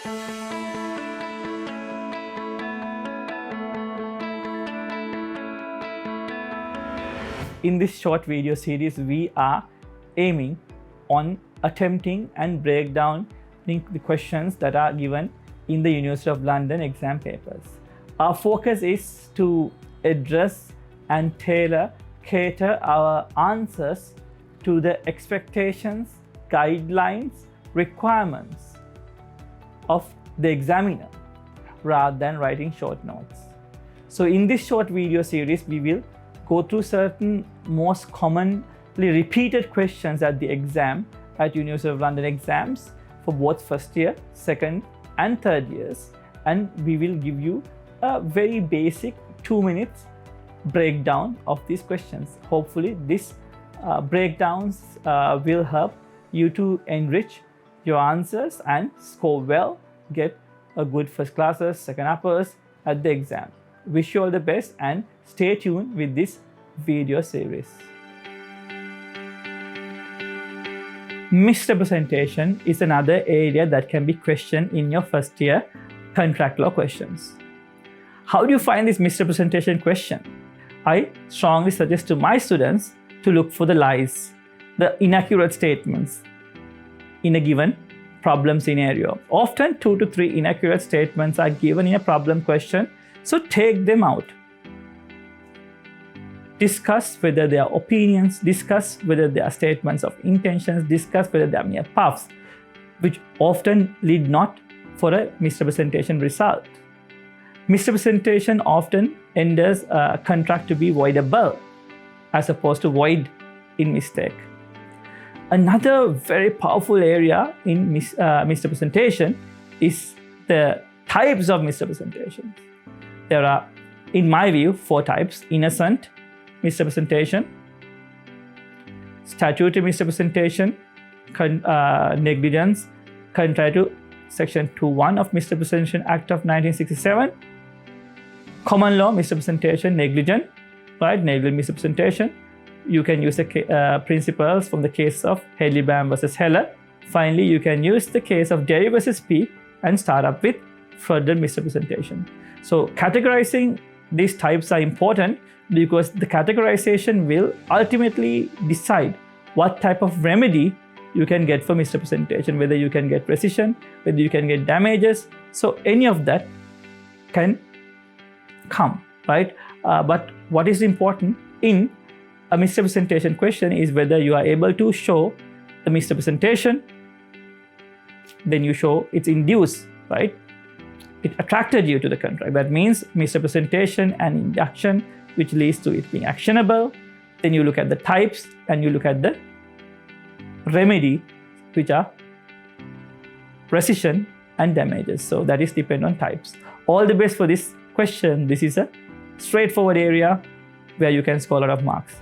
In this short video series, we are aiming on attempting and break down the questions that are given in the University of London exam papers. Our focus is to address and cater our answers to the expectations, guidelines, requirements of the examiner rather than writing short notes. So in this short video series, we will go through certain most commonly repeated questions at the exam at University of London exams for both first year, second and third years, and we will give you a very basic 2 minutes breakdown of these questions. Hopefully these breakdowns will help you to enrich your answers and score well, get a good first classes, second uppers at the exam. Wish you all the best and stay tuned with this video series. Misrepresentation is another area that can be questioned in your first year contract law questions. How do you find this misrepresentation question? I strongly suggest to my students to look for the lies, the inaccurate statements in a given problem scenario. Often 2 to 3 inaccurate statements are given in a problem question, so take them out. Discuss whether they are opinions, discuss whether they are statements of intentions, discuss whether they are mere puffs, which often lead not for a misrepresentation result. Misrepresentation often renders a contract to be voidable as opposed to void in mistake. Another very powerful area in misrepresentation is the types of misrepresentation. There are, in my view, 4 types: innocent misrepresentation, statutory misrepresentation, negligence, contrary to Section 2(1) of Misrepresentation Act of 1967, common law misrepresentation, negligent, right? Negligent misrepresentation. You can use the principles from the case of Hedley-Bam versus Heller. Finally, you can use the case of Derry versus P and start up with further misrepresentation. So categorizing these types are important because the categorization will ultimately decide what type of remedy you can get for misrepresentation, whether you can get rescission, whether you can get damages. So any of that can come, right? But what is important in a misrepresentation question is whether you are able to show the misrepresentation, then you show it's induced, right? It attracted you to the contract. That means misrepresentation and induction, which leads to it being actionable. Then you look at the types and you look at the remedy, which are rescission and damages. So that is depend on types. All the best for this question. This is a straightforward area where you can score a lot of marks.